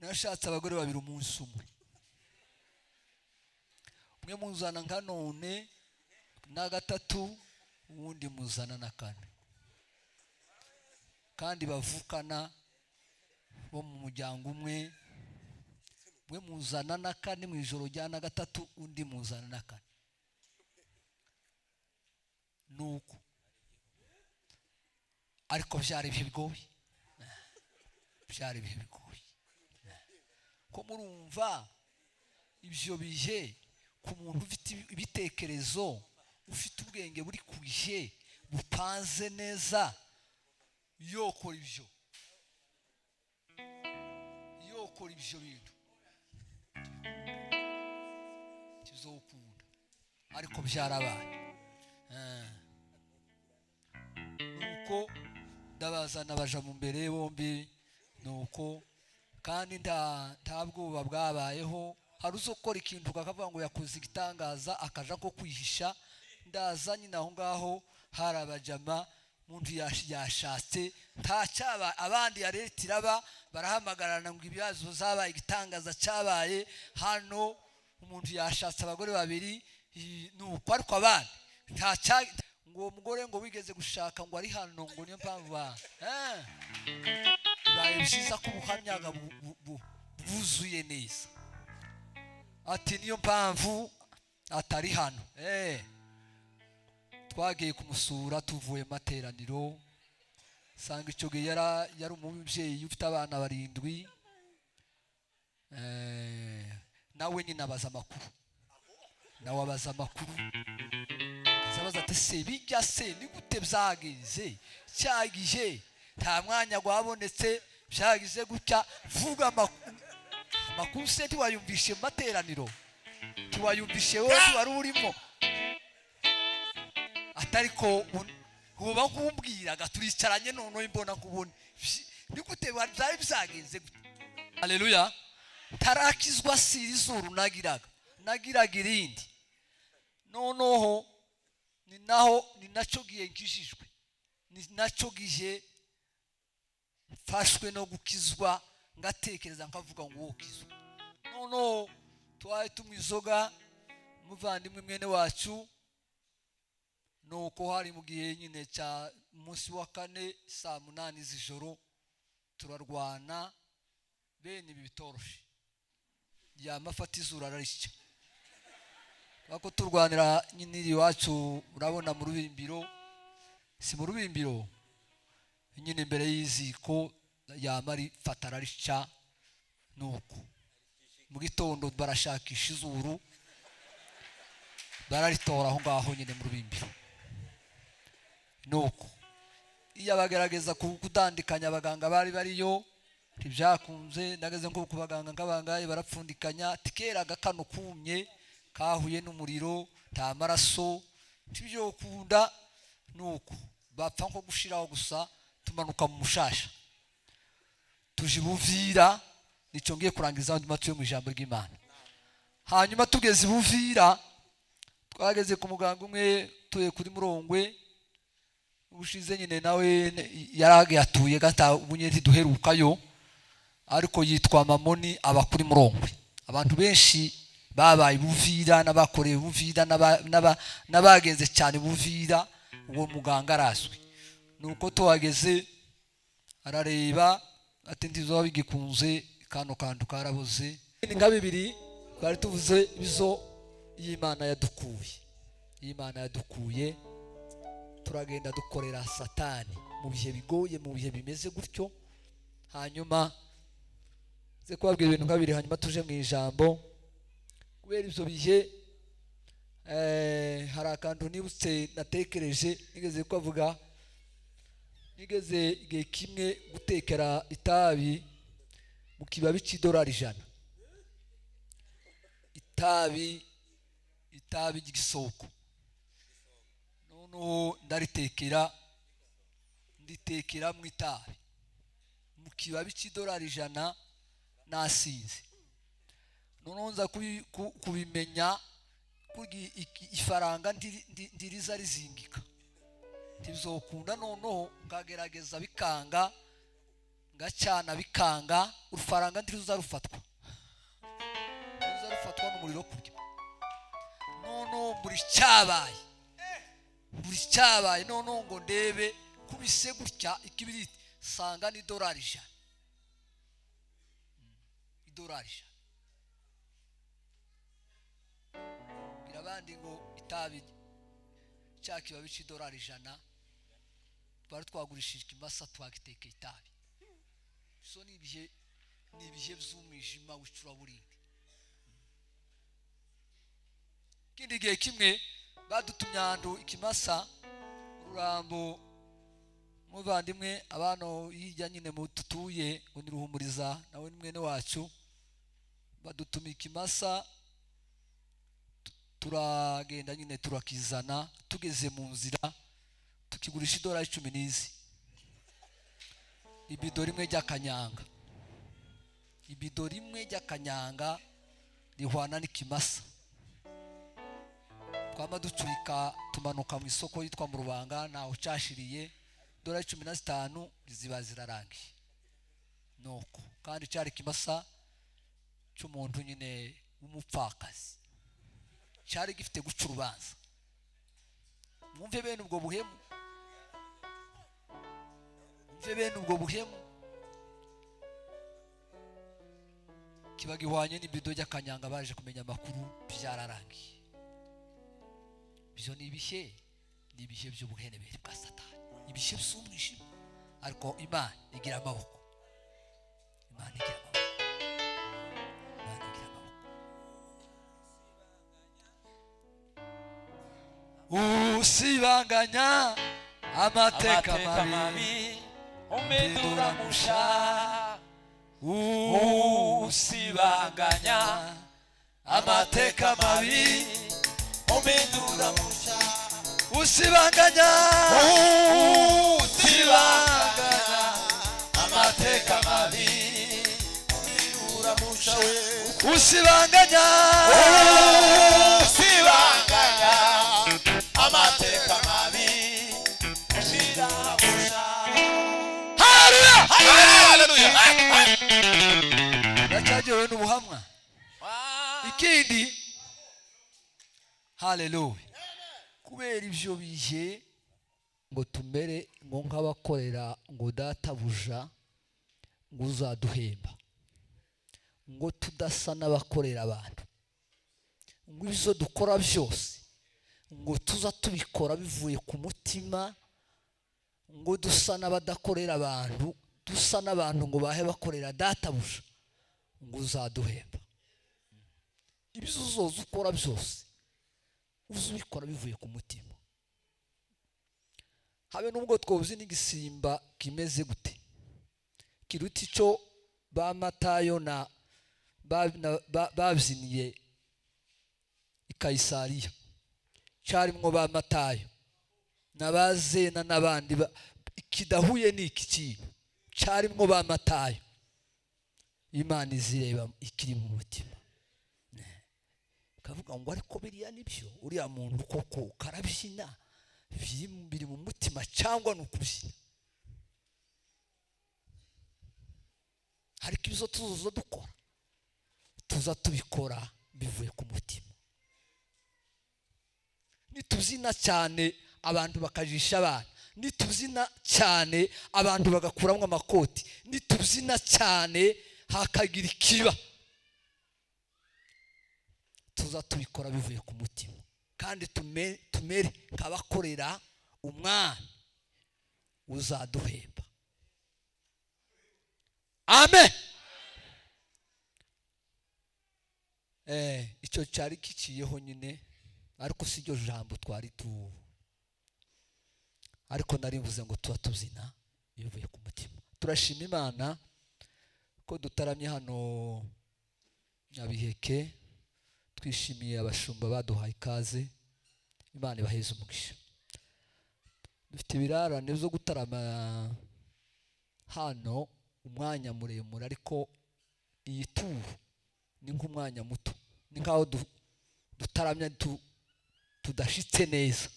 nashatse abagore babiri umunsi umwe muzana nka none na gatatu uwundi muzana na kane kandi bavukana bo mu muryango umwe muzana na kane mu ijoro rya na gatatu undi muzana na kane nuko ariko byari ibihe bigoye ko murumva ibyo bihe ku muntu ufite ibitekerezo ufite ubwenge buri kuje bupanze neza yokora ibyo bintu kizokunda ariko byarabaye nuko ndabazana baja mu mbere bombi nuko kandi nta bwoba bwabayeho hari uzokora ikintu kakavuga ngo yakoze igitangaza akaja ko kwihisha ndaza nyine aho ngaho hari abajama muntu yashatse ntacyaba abandi yaretiraba barahamagarana ngo ibibazo zabaye igitangaza cyabaye hano umuntu yashatse abagore babiri nuko ariko abandi ngo umugore ngo wigeze gushaka ngo ari hano ngo niyo mpamvu bibaye byiza ko ubuhamya buzuye neza ati niyo mpamvu atari hano twagiye kumusura tuvuye materaniro sanga icyo gihe yari umubyeyi ufite abana 7 nawe nyine abaza amakuru azabaza ati se bijya se ni gute byagize cyagiye nta mwanya gwabonetse byagize gutya vuga amakuru se ntiwayumvishe mu materaniro ntiwayumvishe wowe wari urimo atariko uba kumbwiraga turicaranye none mbona kubona ni gute byari byagenze haleluya tarakizwa siri zuru nagiraga irindi noneho ni naco giye nkishijwe ni naco gihe mfashwe no gukizwa ngatekereza nkavuga ngo wokizwa noneho twaye tumwizoga muvandimwe mwene wacu nuko hari mu gihe nyine cya munsi wa 4 saa 8 z'ijoro turarwana bene ibi bitoroshe yamafata izura ararishya bako turwanira nyine iri wacu urabona mu rubimbiro si mu rubimbiro nyine imbere y'iziko yamari fatararishya nuko mu gitondo barashakisha izuru bararitora aho ngaho nyine mu rubimbiro nuko iyo abagerageza kudandikanya abaganga bari bariyo ntibyakunze nageze nko kubaganga nk'abangaye barapfundikanya tikera gakano kumye kahuye n'umuriro nta maraso tibyo kunda nuko bapfa nko gushiraho gusa tumanuka mu mushasha tujibuvira nico ngiye kurangiza andi matuye mu ijambo ry'Imana hanyuma tugeze buvira twageze ku muganga umwe tuye kuri Murongwe ubushize nyine nawe yarage yatuye gata ubunye ntiduherukayo ariko yitwa Mamoni abakuri Murongwe abantu benshi babaye buvira n'abakoreye buvira n'abagenze cyane buvira uwo muganga arazwi nuko tuhageze arareba ati ndizo bigikunze kano kantu karaboze nka 2 bari tuvuze bizo y'Imana yadukuye turagenda dukorera satani mu bihe bigoye mu bihe bimeze gutyo hanyuma ze kubabwira ibintu nka 2 hanyuma tuje mu ijambo kubera ibyo bihe hari akantu nibutse natekereje nigeze kuvuga nigeze igihe kimwe gutekera itabi mu kibabi $100 itabi ry'isoko noneho nditekera mu itabi mu kibabi $100 nasinze noneho nza kubimenya kugi ifaranga ndiriza rizingika ntibizokunda noneho ngagerageza bikanga gacana bikanga urufaranga ndiruza rufatwa n'umuriro kurya nono buri cyabaye nono ngo ndebe kubise gutya ikibiriti sanga ni $100 birabandi ngo itabi cyakiba bici $100 twari twagurishije kimasa twagiteke itabi so ni ibihe by'umwijima w'icuraburindi kindi gihe kimwe badutumye ahantu ikimasa Rurambo muvandimwe abano hirya nyine mu tutuye ngo ni Ruhumuriza nawe ni mwene wacu badutumye ikimasa turagenda nyine turakizana tugeze mu nzira tukigurisha $10 ibido rimwe ry'akanyanga rihwana n'ikimasa twama ducurika tumanuka mu isoko yitwa mu Rubanga naho cyashiriye $15 ziba zirarangiye nuko kandi cyari kimasa cy'umuntu nyine w'umupfakazi cyari gifite guca urubanza mwumve bene ubwo buhemu kiba gihwanye n'ibido ry'akanyanga baje kumenya amakuru byararangiye byo ni ibihe by'ubuhenebere bwa Satani ibihe by'umwijima ariko Imana igira amaboko usibanganya amateka mabi umedura musha usibanganya amateka mabi umedura musha usibanganya amateka mabi umedura musha usibanganya amateka mabi umedura musha. Haleluya Nachajewe n'ubuhamwa ikindi haleluya kubera ivyo bihe ngo tumere ngo nk'abakorera ngo databuja ngo uzaduhemba ngo tudasa n'abakorera abantu ngo ibizo dukora byose ngo tuza tubikora bivuye ku mutima ngo dusa n'abadakorera abantu dusa n'abantu ngo bahe bakorera databuja ngo uzaduhemba ibizo uzoza ukora byose uzubikora bivuye ku mutima habe nubwo twobuze n'igisimba kimeze gute kiruta ico ba Matayo na babyiniye i Kaisariya cyarimwo ba Matayo nabazena n'abandi kidahuye n'iki kintu cyarimwo ba Matayo Imana izireba ikiri mu mutima kavuga ngo ariko biriya nibyo uriya muntu koko karabyina biri mu mutima cyangwa nukubyina ariko ibizo tuzo dukora tuza tubikora bivuye ku mutima nitubyina cyane abantu bakajisha abana nitubyina cyane abantu bagakuramwo amakoti nitubyina cyane hakagira ikiba tuza tubikora bivuye ku mutima kandi tumere nk'abakorera umwana uzaduhemba amen icyo cyari kiciyeho nyine ariko si ryo jambo twari ariko narivuze ngo tuba tubyina bivuye ku mutima turashima Imana ko dutaramye hano Nyabiheke twishimiye abashumba baduhaye ikaze Imana ibaheze umugisha dufite ibirarane byo gutarama hano umwanya muremure ariko iyi turu ni nk'umwanya muto ni nkaho dutaramya tudashitse neza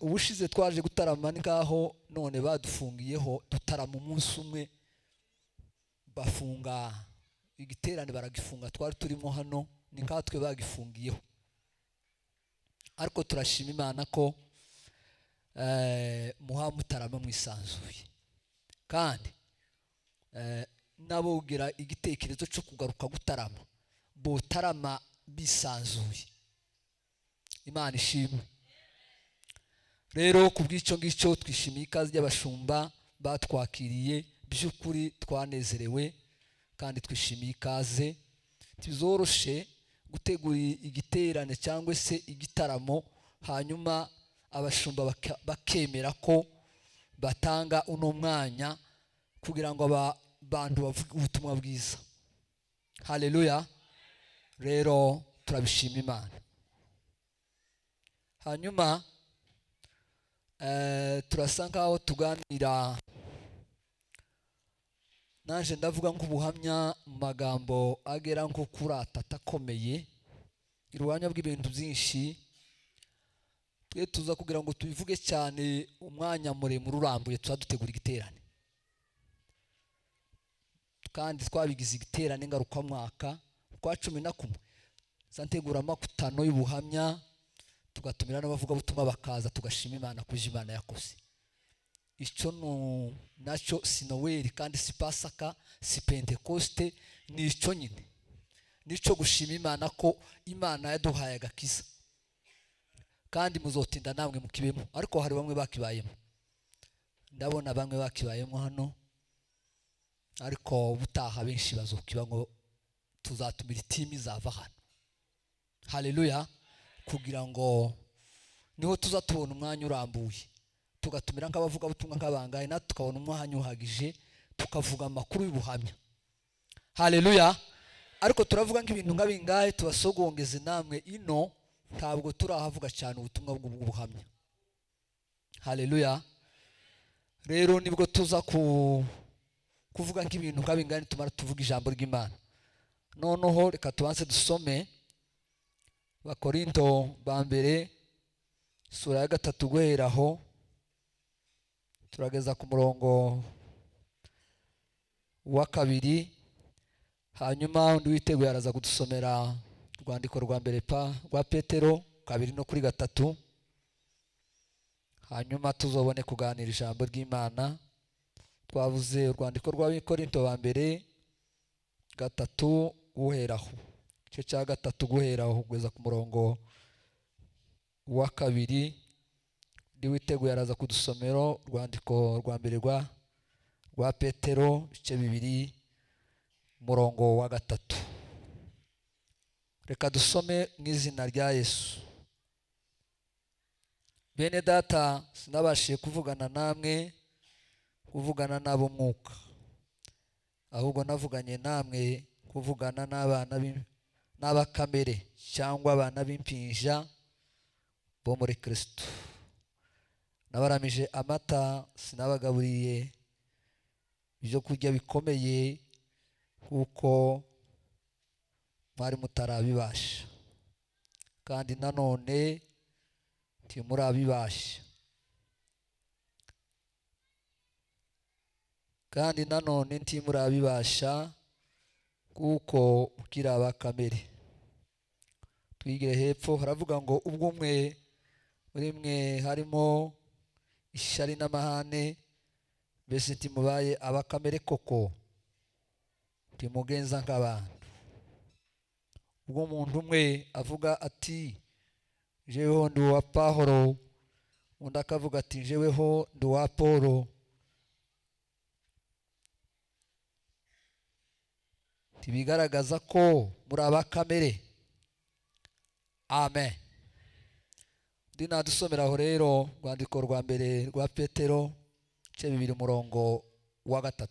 ubushize twaje gutarama ngaho none badufungiyeho dutarama umunsi umwe bafunga igiterane baragifunga twari turimo hano ni nkatwe bagifungiyeho ariko turashima Imana ko muha mutarama mwisanzuye kandi nabo ugira igitekerezo cyo kugaruka gutarama botarama bisanzuye. Imana ishimwe. Rero kubw'icyo ngicyo twishimiye ikaze y'abashumba batwakiriye by'ukuri twanezerewe kandi twishimiye ikaze. Tizoroshe gutegura igiterane cyangwa se igitaramo hanyuma abashumba bakemera ko batanga uno mwanya kugira ngo abantu bavuge ubutumwa bwiza. Haleluya. Rero turabishima Imana. Hanyuma turasa nkaho tuganira naje ndavuga nk'ubuhamya mu magambo agera nko kuri atatu akomeye iruhanya bw'ibintu byinshi twe tuza kugira ngo tubivuge cyane umwanya muremure urambuye tuzadutegura igiterane kandi twabigize igiterane ngarukamwaka kwa 11 santegura amakutano y'ubuhamya tugatumira n'abavuga butumwa bakaza tugashima Imana kuje Imana yakoze. Icyo nacyo si Noel kandi si Pasaka si Pentecoste ni icyo nyine nico gushima Imana ko Imana yaduhaye agakiza kandi muzotinda namwe mukibemo ariko hari bamwe bakibayemo ndabona bamwe bakibayemo hano ariko butaha benshi bazokiba ngo tuzatumira itimi zava hano. Haleluya. Kugira ngo niho tuzatubona umwanya urambuye tugatumira nk'abavuga butumwa nk'abangaye natwe tukabona umwanya uhagije tukavuga amakuru y'ubuhamya. Haleluya. Ariko turavuga nk'ibintu nk'abingaye tubasogongeze namwe ino ntabwo turahavuga cyane ubutumwa bw'ubuhamya. Haleluya. Rero nibwo tuza kuvuga nk'ibintu nk'abingaye tumara tuvuga ijambo ry'Imana. Noneho reka tubanze dusome Bakorinto ba mbere sura ya 3 guheraho turageza ku murongo wa 2 hanyuma undi witeguye araza kudusomera urwandiko rwa mbere rwa Petero 2 no kuri 3 hanyuma tuzobone kuganira ijambo ry'Imana. Twavuze urwandiko rwa Korinto ba mbere 3 guheraho cyo cya 3 guheraho kugeza ku murongo wa 2 ndi witeguye araza kudusomera urwandiko rwa mbere rwa Petero ice 2 murongo wa 3. Reka dusome mu izina rya Yesu. Bene data sinabashiye kuvugana namwe kuvugana nabo mwuka ahubwo navuganye namwe kuvugana n'abana n'abakamere cyangwa abana b'impinja bo muri Kristo. Nabaramije amata sinabagaburiye ibyo kurya bikomeye kuko mwari mutarabibasha kandi nanone ntimurabibasha kuko ukira abakamere. Twigire hepfo haravuga ngo ubwo umwe muri mwe harimo ishari n'amahane mbese ntimubaye abakamere koko ntimugenza nk'abantu. Ubwo umuntu umwe avuga ati jeweho ndi uwa Pawulo undi akavuga ati jeweho ndi uwa Apolo tibigaragaza ko muri abakamere. Amen. Ndi nadusomeraho rero rwandiko rwa mbere rwa Petero cye 2 murongo wa 3.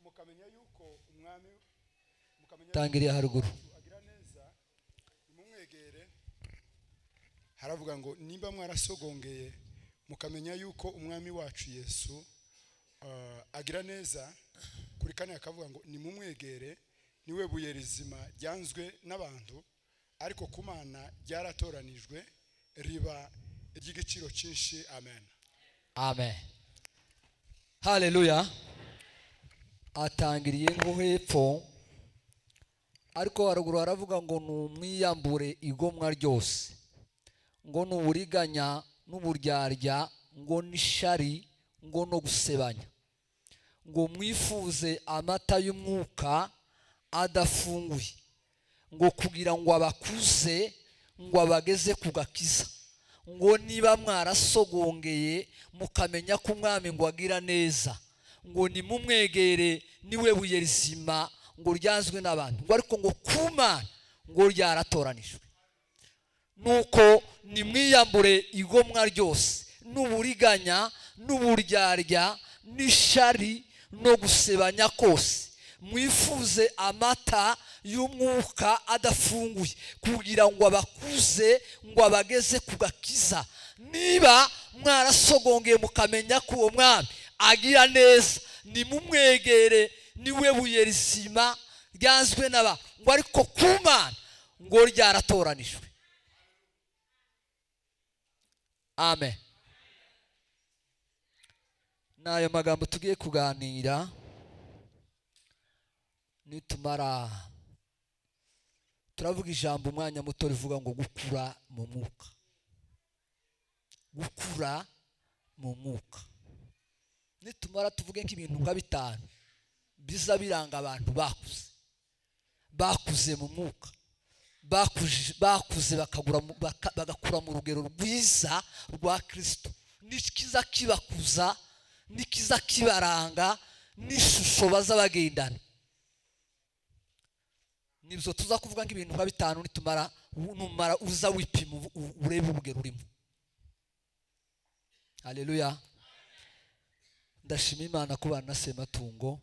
mukamenya yuko umwami Tangiriye haruguru agira neza mumwegere. Haravuga ngo nimba mwarasogongeye mukamenya yuko umwami wacu Yesu agira neza kuri kane akavuga ngo nimumwegere niwe buye rizima ryanzwe n'abantu ariko ku Mana ryaratoranijwe riba iry'igiciro cyinshi. Amen. Amen. Haleluya. Atangiriye ngo hepfo ariko haruguru haravuga ngo numwiyambure igomwa ryose, ngo nuburiganya n'uburyarya, ngo nishari, ngo no gusebanya, ngo mwifuze amata y'umwuka adafunguye, ngo kugira ngo abakuze, ngo abageze ku gakiza, ngo niba mwarasogongeye mukamenya ko umwami ngo agira neza, ngo nimumwegere niwe buye rizima ngo ryanzwe n'abantu, ngo ariko ngo ku Mana ngo ryaratoranijwe. Nuko nimwiyambure igomwa ryose n'uburiganya n'uburyarya n'ishari no gusebanya kose, mwifuze amata y'umwuka adafunguye, kugira ngo abakuze, ngo abageze ku gakiza, niba mwarasogongeye mukamenya ko uwo mwami agira neza, nimumwegere niwe buye rizima ryanzwe n'abantu, ngo ariko ku Mana ngo ryaratoranijwe. Amen. N'ayo magambo tugiye kuganira nitumara turavuga ijambo umwanya muto rivuga ngo gukura mu mwuka. Gukura mu mwuka. Nitumara tuvuge nk'ibintu nka 5 biza biranga abantu bakuze mu mwuka, bakuze bagakura mu rugero rwiza rwa Kristo. Nikiza kibakuza, nikiza kibaranga, n'ishusho baza bagendana. Nibyo tuza kuvuga nk'ibintu nka 5 nitumara uza wipima urebe urugero urimo. Haleluya. Ndashima Imana kubana na Sematungo,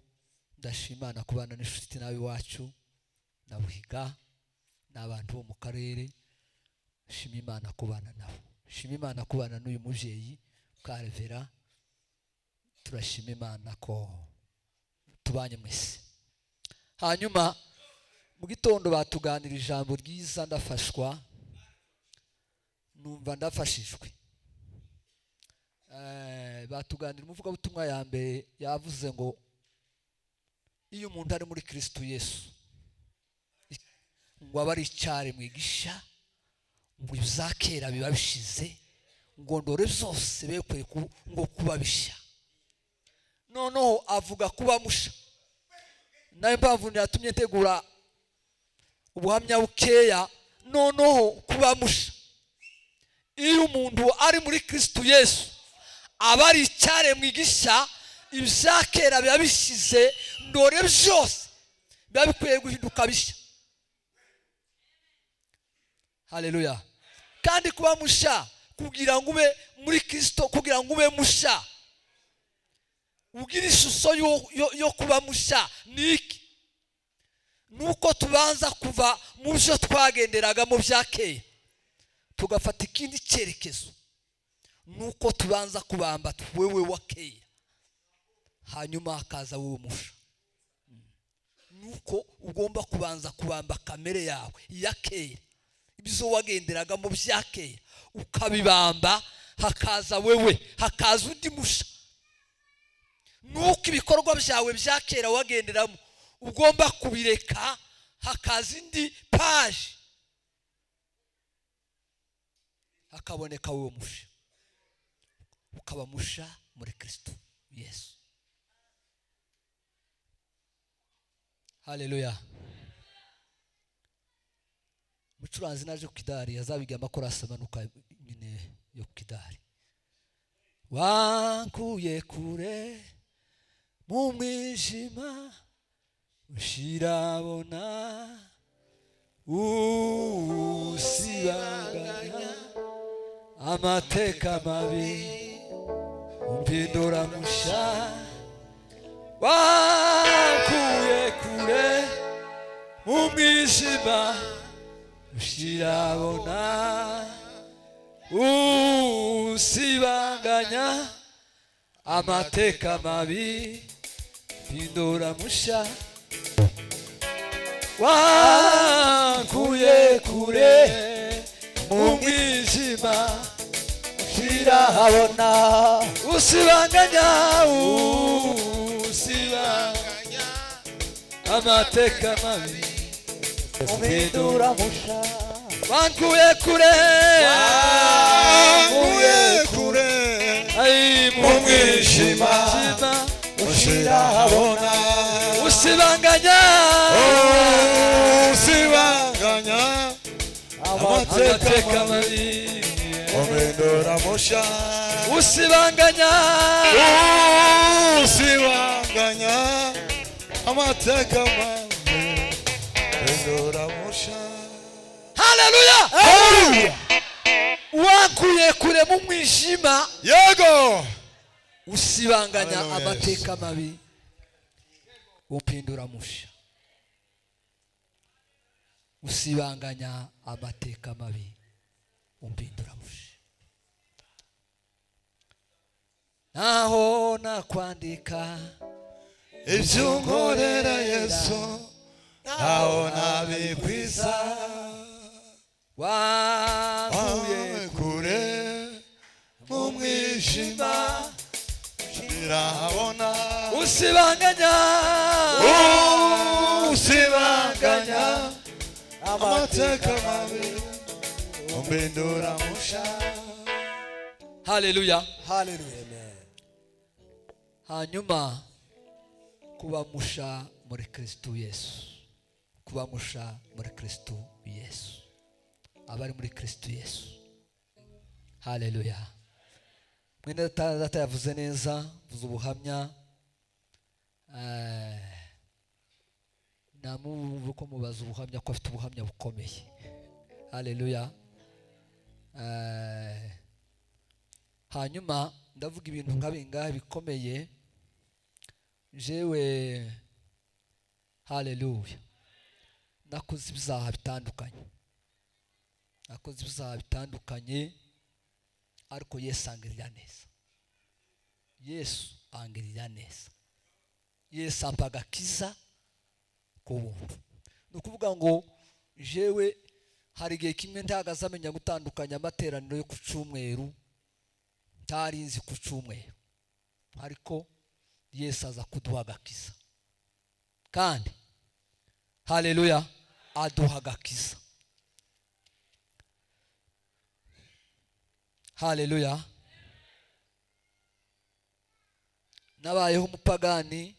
ndashima Imana kubana n'inshuti nawe wacu na Buhiga n'abantu bo mu karere. Shima Imana kubana nabo, shima Imana kubana n'uyu muvyeyi Karevera. Turashima Imana ko tubanye mwese. Hanyuma mu gitondo batuganira ijambo ryiza, ndafashwa, numva ndafashijwe. Batuganira umuvuga butumwa ya mbere yavuze ngo iyo umuntu ari muri Kristo Yesu ngo abari icyare mwigisha, ngo uzakera biba bishize, ngo ndore zose bekwe ngo kubabisha. Noneho avuga kuba musha. Nayo mpamvu yatumye ntegura ubuhamya bukeya. Noneho kuba musha, iyo umuntu ari muri Kristo Yesu abari icyare mwigisha, ibizakera biba bishize, ndore byose biba bikwiye guhinduka bishya. Haleluya. Kandi kuba musha, kugira ngo ube muri Kristo, kugira ngo ube musha, ugira ishusho yo kuba musha niki? Nuko tubanza kuva mu byo twagenderaga mu byakeye tugafata ikindi cyerekezo. Nuko tubanza kubamba wewe wakeye, hanyuma hakaza wowe musha. Nuko ugomba kubanza kubamba kamere yawe yakeye, ibyo wagenderaga mu byakeye ukabibamba, hakaza wewe, hakaza undi musha. Nuko ibikorwa byawe byakera wagenderamo ugomba kubireka, hakaza indi page, hakaboneka wowe musha, ukaba musha muri Kristo Yesu. Haleluya. Mucuranzi naje ku kidari azabiga amakorasi amanuka nyine yo ku kidari. Wankuye kure mu mwijima ushirabona, usibanganya amateka mabi umpindura musha. Wankuye kure mu mwijima ushirabona, usibanganya amateka mabi mpindura musha wankuye kure mu mwijima ushira habona usibanganya amateka mabi mpindura musha wankuye kure ai mu mwijima ushira habona usibanganya amateka mabi mpindura musha usibanganya amateka mabi mpindura musha. haleluya wakuye kure mu mwijima Yego usibanganya Hallelujah. amateka mabi umpindura musha usibanganya amateka mabi umpindura musha naho nakwandika ibyo unkorera Yesu ntaho nabikwiza wankuye kure mu mwijima ntirahabona usibanganya amateka mabi umpindura musha. haleluya Hallelujah. hanyuma kuba musha muri Kristo Yesu kuba musha muri Kristo Yesu abari muri Kristo Yesu haleluya mwene data yavuze neza vuze ubuhamya namuvuko mubaza ubuhamya ko afite ubuhamya bukomeye haleluya hanyuma ndavuga ibintu nk'abingahe bikomeye jewe haleluya nakoze ibyaha bitandukanye ariko Yesu angirira neza Yesu ampa agakiza ku buntu ni ukuvuga ngo jewe hari igihe kimwe ntagaze amenya gutandukanya amateraniro yo ku cyumweru ntari nzi ku cyumweru ariko Yesu aza kuduha agakiza kandi haleluya aduha agakiza haleluya nabayeho umupagani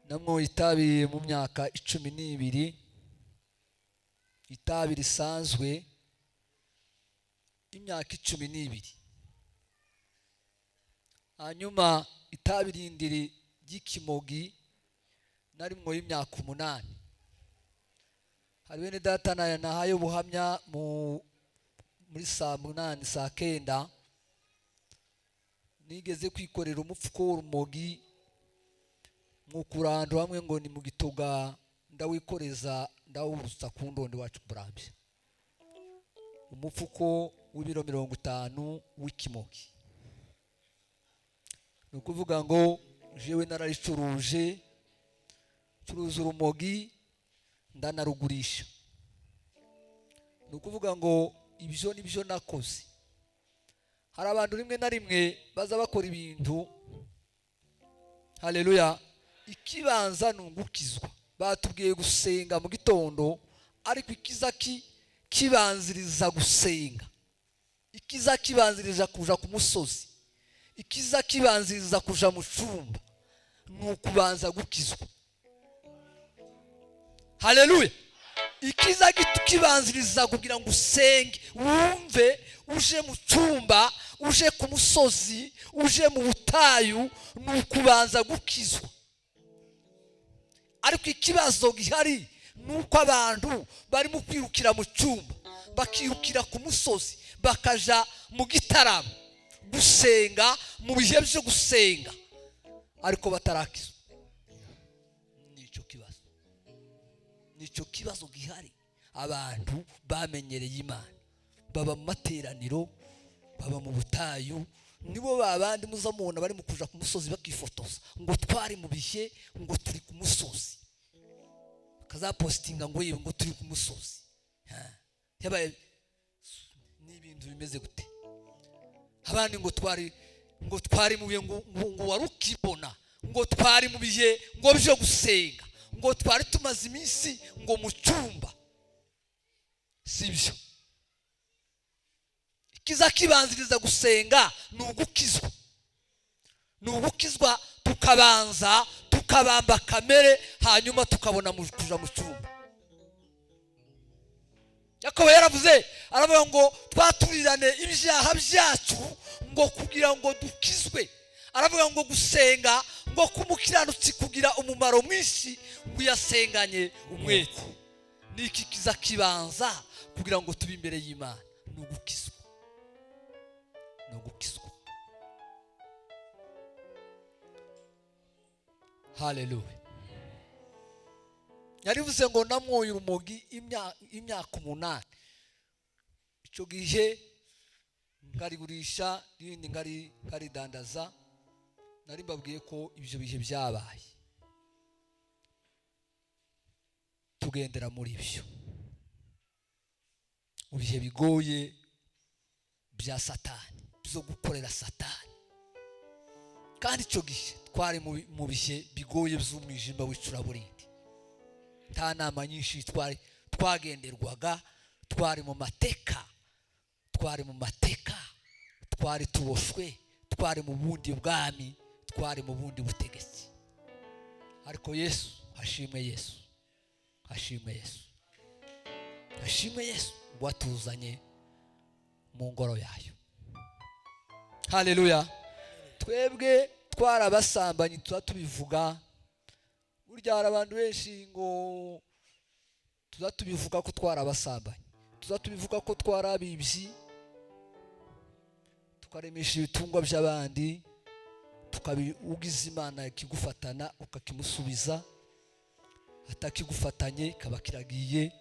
namwo itabi mu myaka 12 itabi risanzwe imyaka 12 hanyuma itabi rindiri ry'ikimogi narimwo y'imyaka 8 hari bene data nahaye ubuhamya muri saa 8 saa 9 nigeze kwikorera umupfuko w'urumogi mukurandu hamwe ngo ni mu gitoga ndawikoreza ndawurusa ku ndondo wacu Burambye umupfuko w'ibiro 50 w'ikimogi ni ukuvuga ngo jewe nararicuruje curuza urumogi ndanarugurisha ni ukuvuga ngo ibyo nibyo nakoze hari abantu rimwe na rimwe baza bakora ibintu haleluya ikibanza nungukizwa batubwiye gusenga mu gitondo ariko ikiza kibanziriza gusenga ikiza kibanziriza kuja ku musozi ikiza kibanziriza kuja mu cyumba nukubanza gukizwa haleluya ikiza kibanziriza kugira ngo usenge wumve uje mu cyumba uje ku musozi uje mu butayu nukubanza gukizwa ariko ikibazo gihari nuko abantu barimo kwirukira mu cyumba bakirukira ku musozi bakaja mu gitaramo gusenga mu bihe byo gusenga ariko batarakizwa nicyo kibazo gihari abantu bamenyereye Imana baba mu materaniro baba mu butayu nibo babandi muza mubona bari mu kuja ku musozi bakifotoza ngo twari mu bihe ngo turi ku musozi, kazapostinga ngo yewe ngo turi ku musozi. Yabaye ni ibintu bimeze gute? Abandi ngo twari mu bihe ngo warukibona, ngo twari mu bihe ngo byo gusenga, ngo twari tumaze iminsi ngo mu cyumba. Sibyo. Ikiza kibanziriza gusenga ni ugukizwa. Ni ugukizwa tukabanza tukabamba kamere, hanyuma tukabona kuja mu cyumba. Yakobo yaravuze aravuga ngo twaturirane ibyaha byacu ngo kugira ngo dukizwe. Aravuga ngo gusenga ngo kumukiranutsi kugira umumaro mwinshi ngo yasenganye umwete. Niki kiza kibanza kugira ngo tube imbere y'Imana? Ni ugukizwa. Ni ugukizwa. Haleluya. Yarivuze ngo namwoye urumogi imyaka 8. Icyo gihe ngarigurisha n'ibindi ngaridandaza. Nari mbabwiye ko ibyo bihe byabaye. Tugendera muri byo. Ubihe bigoye bya Satani, byo gukorera Satani. Kandi icyo gihe twari mu bihe bigoye by'umwijima w'icuraburindi. Nta nama nyinshi twagenderwaga, twari mu mateka, twari tuboshwe, twari mu bundi bwami, twari mu bundi butegetsi. Ariko Yesu, hashimwe Yesu, hashimwe Yesu, hashimwe Yesu watuzanye mu ngoro yayo. Haleluya. Twebwe twarabasambanyi tubivuga. Burya hari abantu benshi ngo tubivuga ko twarabasambanyi, tubivuga ko twarabibyi, tukaremesha ibitungwa by'abandi, tukabiugiza Imana ikigufatana ukakimusubiza, atakigufatanye kaba kiragiye.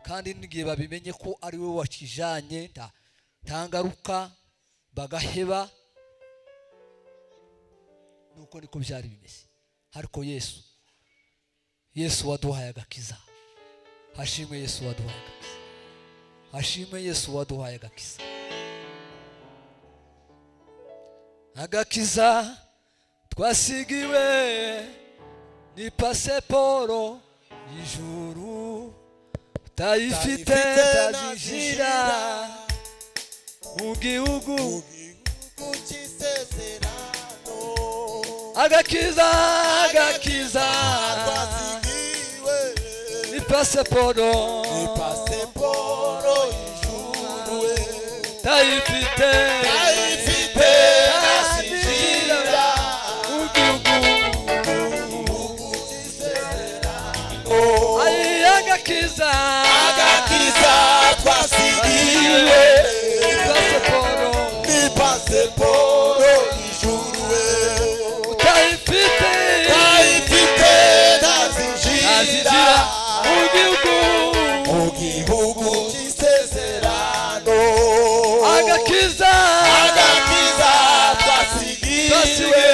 Kandi n'igihe babimenye ko ari we wakijanye nta ngaruka bagaheba. Nuko niko byari bimeze. Ariko Yesu waduhaye agakiza. Hashimwe Yesu waduhaye agakiza. Hashimwe Yesu waduhaye agakiza. Agakiza twasigiwe ni pasiporo y'ijuru, utayifite utazinjira mu gihugu cy'isezerano. Agakiza twasigiwe ni pasiporo y'ijuru, utayifite utazinjira mu gihugu cy'isezerano. Agakiza twasigiwe ni pasiporo y'ijuru, utayifite utazinjira mu gihugu cy'isezerano. Agakiza twasigiwe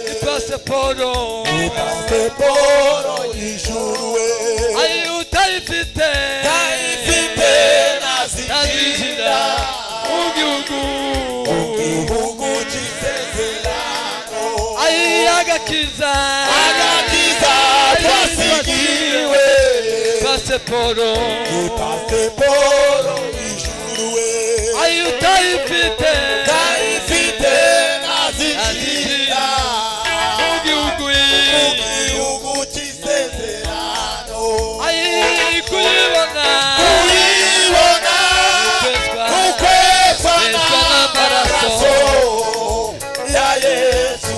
ni pasiporo y'ijuru, utayifite utazinjira mu gihugu cy'isezerano. Agakiza twasigiwe pasiporo y'ijuru, utayifite utazinjira mu gihugu cy'isezerano. Kuyibona ukwezwa n'amaraso ya Yesu.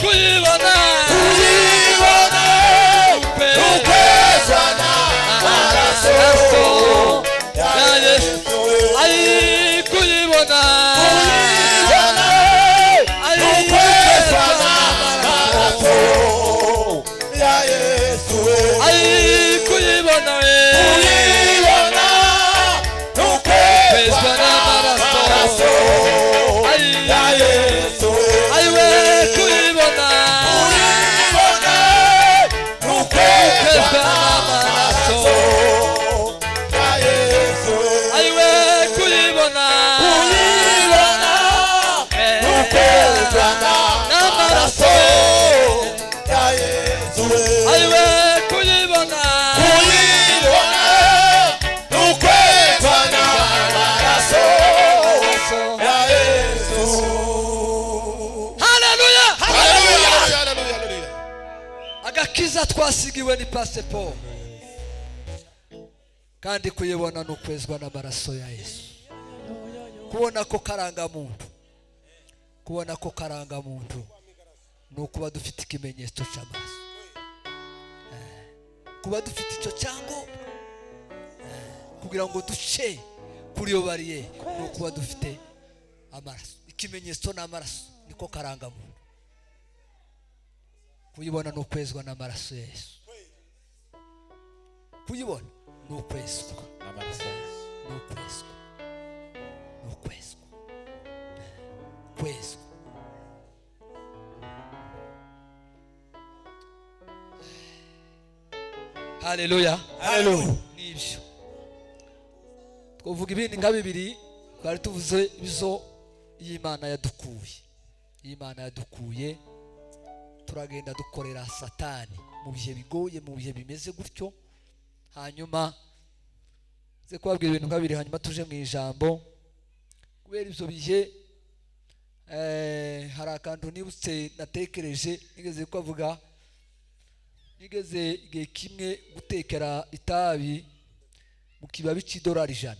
Kuyibona ukwezwa n'amaraso ya Yesu. Kuyibona ukwezwa n'amaraso ya Yesu. Kuyibona ukwezwa n'amaraso agakiza twasigiwe ni pasiporo, kandi kuyibona ni ukwezwa n'amaraso ya Yesu. Kubona ko karangamuntu, kubona ko karangamuntu ni ukuba dufite ikimenyetso cy'amaraso, kuba dufite icyo cyango kugira ngo duce kuri iyo bariyeri ni ukuba dufite amaraso. Ikimenyetso n'amaraso niko karangamuntu. Kuyibona ni ukwezwa n'amaraso ya Yesu. Kuyibona ni ukwezwa n'amaraso. ni ukwezwa ni ukwezwa kwezwa. Haleluya, Haleluya. nibyo twavuga ibindi nka bibiri. Twari tuvuze bizo y'Imana yadukuye, y'Imana yadukuye turagenda dukorera Satani mu bihe bigoye, mu bihe bimeze gutyo. Hanyuma ze kubabwira ibintu nka bibiri, hanyuma tuje mu ijambo. Kubera ibyo bihe hari akantu nibutse natekereje, nigeze kuvuga, nigeze igihe kimwe gutekera itabi mu kibabi cy'idolari 100.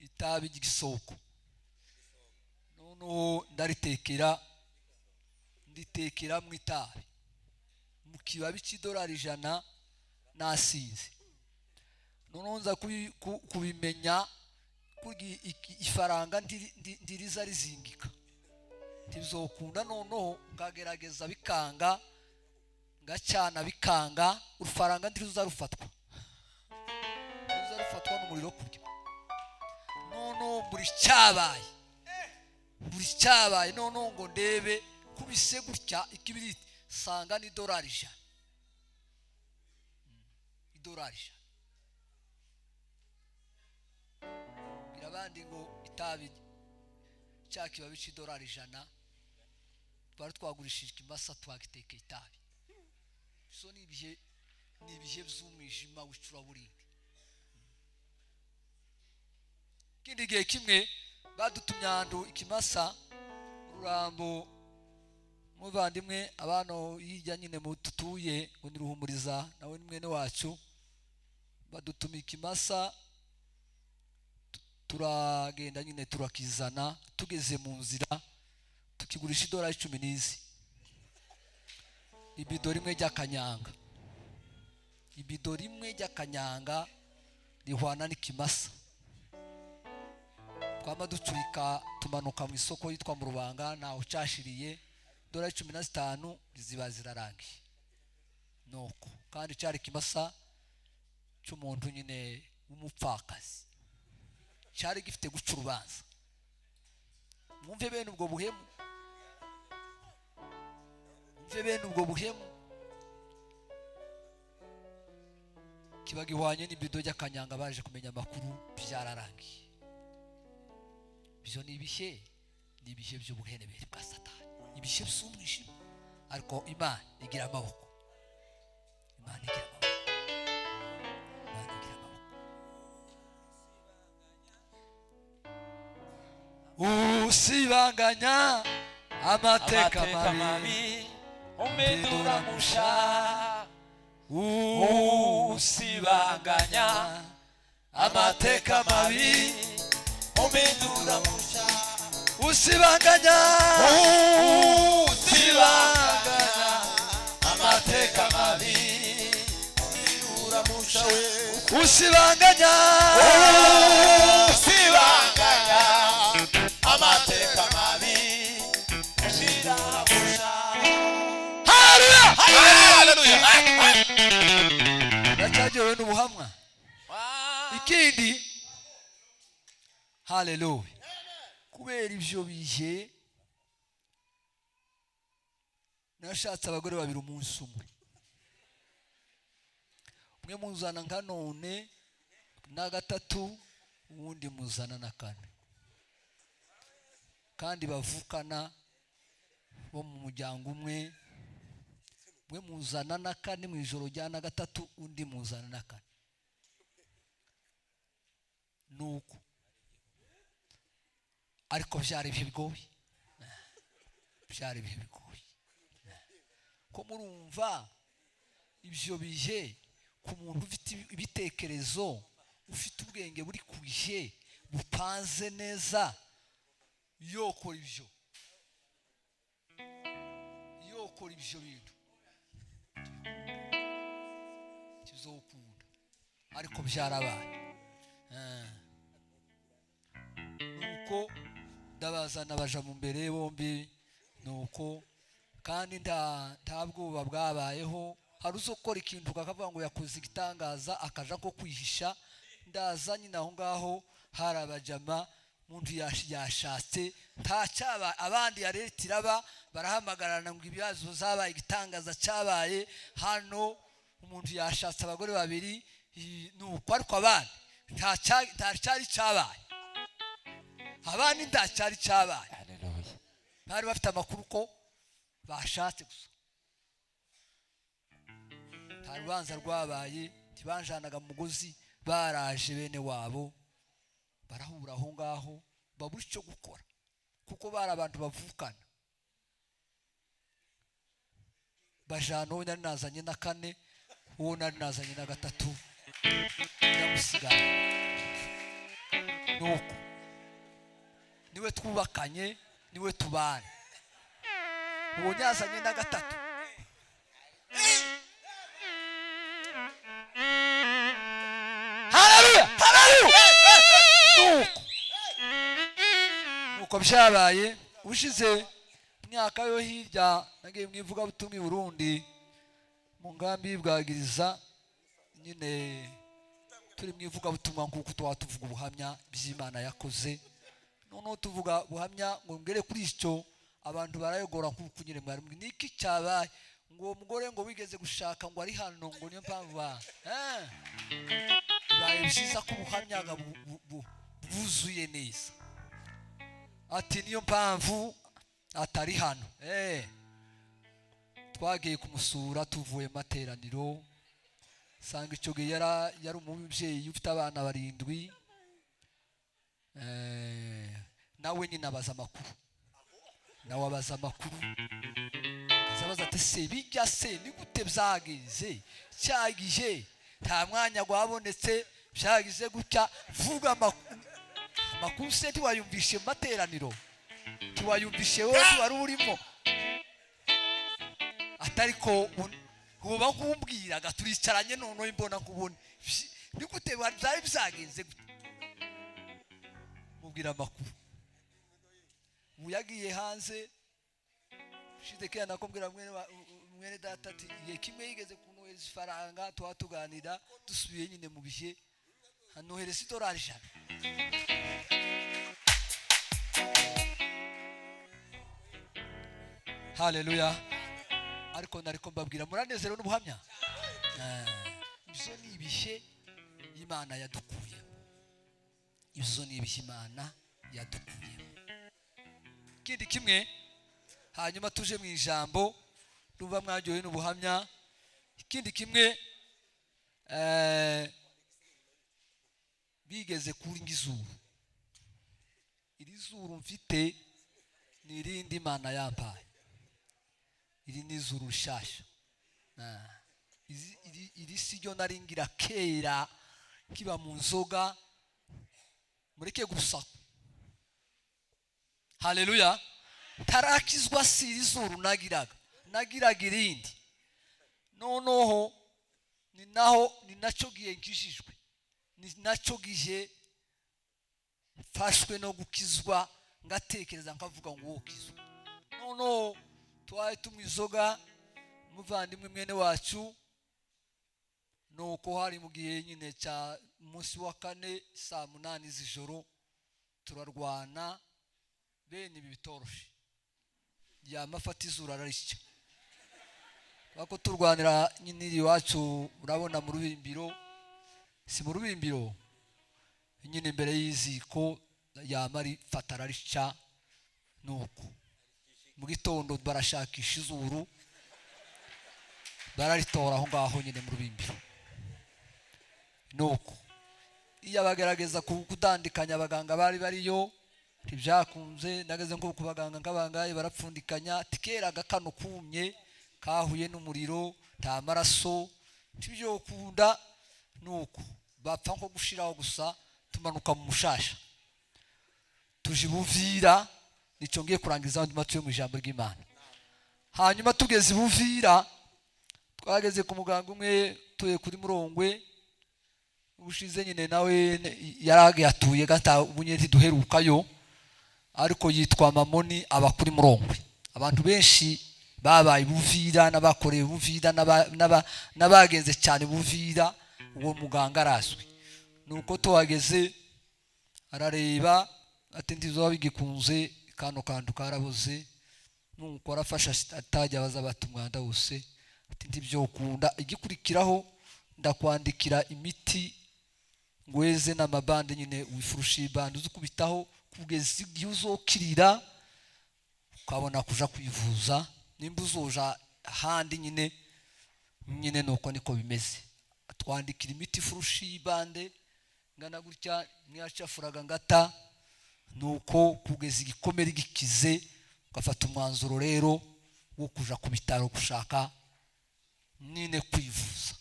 itabi ry'isoko. Noneho nditekera mu itabi mu kibabi cy'idolari 100 nasinze. Noneho nza kubimenya kugi ifaranga ndiriza rizingika, ntibizokunda. Noneho ngagerageza bikanga, ngacana bikanga, urufaranga ndiriza rufatwa n'umuriro kurya. Noneho buri cyabaye noneho ngo ndebe kubise gutya ikibiriti sanga ni dolari 100. Idolari 100. Bwira abandi ngo itabi cya kibabi cy'idolari 100 twari twagurishije Kimasa, twagitekeye itabi. So ni ibihe by'umwijima w'icuraburindi. Kindi gihe kimwe badutumye ahantu Ikimasa, Rurambo, muvandimwe abana hirya nyine mu tutuye ngo ni Ruhumuriza, nawe ni mwene wacu. Badutumye Ikimasa, turagenda nyine turakizana. Tugeze mu nzira tukigurisha idolari 10. Ibido rimwe ry'akanyanga, ibido rimwe ry'akanyanga rihwana n'Ikimasa. Twama ducurika tumanuka mu isoko yitwa mu Rubanga, naho cyashiriye dolari 15 ziba zirarangiye. Nuko kandi cyari Ikimasa cy'umuntu nyine w'umupfakazi, cyari gifite guca urubanza. Mwumve bene ubwo buhemu, mwumve bene ubwo buhemu. Kiba gihwanye n'ibido ry'akanyanga, baje kumenya amakuru byararangiye. Ibyo ni ibihe by'ubuhenebere bwa Satani, ibihe by'umwijima. Ariko Imana igira amaboko, Imana igira amaboko, Imana igira amaboko. Usibanganya amateka mabi umpindura musha. Usibanganya amateka mabi umpindura musha. Usibanganya amateka mabi umpindura musha. Usibanganya amateka mabi umpindura musha. Haleluya, ndacyajewe n'ubuhamwa. Ikindi, haleluya, kubera ibyo bihe nashatse abagore 2 umunsi umwe. Umwe muzana nka none na 3, uwundi muzana na 4, kandi bavukana bo mu muryango umwe. Umwe muzana na 4 mu ijoro rya na 3, undi muzana na 4. Nuko ariko byari ibihe bigoye, byari ibihe bigoye. ko murumva ibyo bihe ku muntu ufite ibitekerezo ufite ubwenge buri ku bihe bupanze neza yokora ibyo bintu kizokunda ariko byarabaye nuko ndabazana baja mu mbere bombi nuko kandi nta bwoba bwabayeho hari uzokora ikintu kakavuga ngo yakoze igitangaza akaja ko kwihisha ndaza nyine aho ngaho hari abajama muntu yashatse ntacyaba abandi yaretiraba barahamagarana ngo ibibazo zabaye igitangaza cyabaye hano umuntu yashatse abagore babiri nuko ariko abandi ntacyari cyabaye abandi ntacyari cyabaye bari bafite amakuru ko bashatse gusa nta rubanza rwabaye ntibanjanaga mu mugozi baraje bene wabo barahura aho ngaho babura icyo gukora kuko bari abantu bavukana bajana uwo nari nazanye na kane uwo nari nazanye na gatatu ndamusigana nuko niwe twubakanye niwe tubana uwo nyazanye na gatatu nuko byabaye ushize imyaka yo hirya nagiye mu ivugabutumwa i Burundi mu ngambi y'ibwagiriza nyine turi mu ivugabutumwa nk'uko tuvuga ubuhamya by'Imana yakoze noneho tuvuga buhamya ngo mbere kuri icyo abantu barayogora nk'uko nyine mwari niki cyabaye ngo uwo mugore ngo wigeze gushaka ngo ari hano ngo niyo mpamvu bibaye byiza ko ubuhamya buzuye neza ati niyo mpamvu atari hano twagiye kumusura tuvuye materaniro sanga icyo gihe yari umubyeyi ufite abana 7 nawe nyine abaza amakuru azabaza ati se bijya se ni gute byagize cyagiye nta mwanya gwabonetse byagize gutya vuga amakuru se ntiwayumvishe materaniro ntiwayumvishe wowe wari urimo atariko uba nkumbwiraga turicaranye noneho imbona nkubone ni gute byari byagenze gute mubwira amakuru ubu yagiye hanze ushize kera nakombwira mwene data ati igihe kimwe yigeze kunohereza ifaranga tuba tuganira dusubiye nyine mu bihe hanohereza $1. Haleluya. Ariko nariko mbabwira muranezero n'ubuhamya ibyo ni ibihe Imana yadukuye ibyo ni ibihe Imana yadukuye kindi kimwe hanyuma tuje mu ijambo ruba mwaryoye n'ubuhamya ikindi kimwe bigeze kuri ngizuru iri zuru mfite ni irindi Imana yampaye iri ni zuru rishasha iri siryo naringira kera kiba mu nzoga mureke gusa haleluya tarakizwa siri zuru nagiraga irindi noneho ni naco gihe nkishijwe ni naco gihe mfashwe no gukizwa ngatekereza nkavuga ngo wokizwa noneho twaye tumwizoga muvandimwe mwene wacu nuko hari mu gihe nyine cya munsi wa 4 saa 8 z'ijoro turarwana bene ibi bitoroshe yamafata izura ararishya bako turwanira nyine iri wacu urabona mu rubimbiro si mu rubimbiro nyine imbere y'iziko yamari fatararishya nuko mu gitondo barashakisha izuru bararitora aho ngaho nyine mu rubimbiro nuko iyo abagerageza kudandikanya abaganga bari bariyo ntibyakunze nageze nko kubaganga nk'abangaye barapfundikanya tikera gakano kumye kahuye n'umuriro nta maraso tibyo kunda nuko bapfa nko gushiraho gusa tumanuka mu mushasha tuje Buvira nico ngiye kurangiza andi matuye mu ijambo ry'Imana. Hanyuma tugeze Buvira twageze ku muganga umwe tuye kuri Murongwe ubushize nyine nawe yarage yatuye gata ubunye ntiduherukayo ariko yitwa Mamoni aba kuri Murongwe. Abantu benshi babaye Buvira n'abakoreye Buvira n'abagenze cyane Buvira uwo muganga arazwi. Nuko tuhageze arareba ati ndizo bigikunze kano kantu karaboze nuko arafasha atajya baza batumwanda wose ati ndibyo kunda igikurikiraho ndakwandikira imiti ngweze n'amabande nyine wifurushi bande uzukubitaho kugeza igihe uzokirira ukabona kuja kwivuza nimba uzoja handi nyine nuko niko bimeze. Twandikira imiti furushi bande ngana gutya mwacafuraga ngata nuko kugeza igikomere gikize ugafata umwanzuro rero wo kuja ku bitaro gushaka nyine kwivuza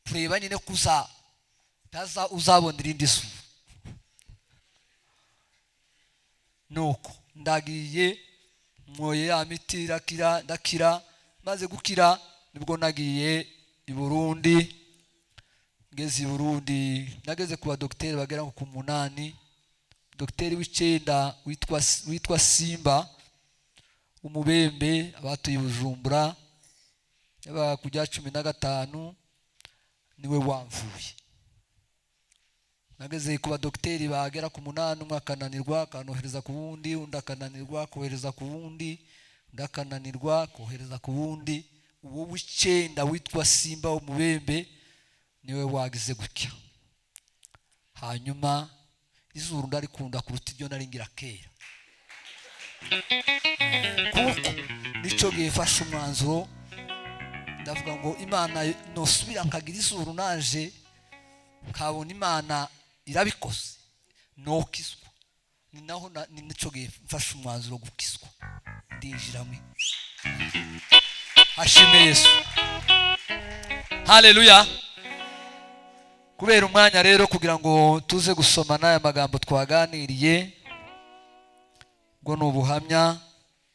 kureba nyine kuza taza uzabona irindi sura. Nuko ndagiye mwoye ya miti irakira ndakira maze gukira nibwo nagiye i Burundi. Ngeze i Burundi nageze kuba docteur bagera ku 8 docteur w'icenda witwa Simba umubembe abatuye Bujumbura yaba kujya 15 niwe wamvuye. Nageze kuba docteur bagera ku 8 umwakananirwa kanohereza ku wundi undakananirwa kohereza ku wundi ndakananirwa kohereza ku wundi. Uwo w'icenda witwa Simba umubembe niwe wagize gutya. Hanyuma izuru ndarikunda kuruta ibyo naringira kera kuko nico gifasha umwanzuro ndavuga ngo Imana nosubira nkagira izuru naje nkabona Imana irabikoze nokizwa ni naho nico gifasha umwanzuro gukizwa ndinjiramwe. Hashime Yesu, haleluya. Kubera umwanya rero kugira ngo tuze gusoma n'aya magambo twaganiriye ngo n'ubuhamya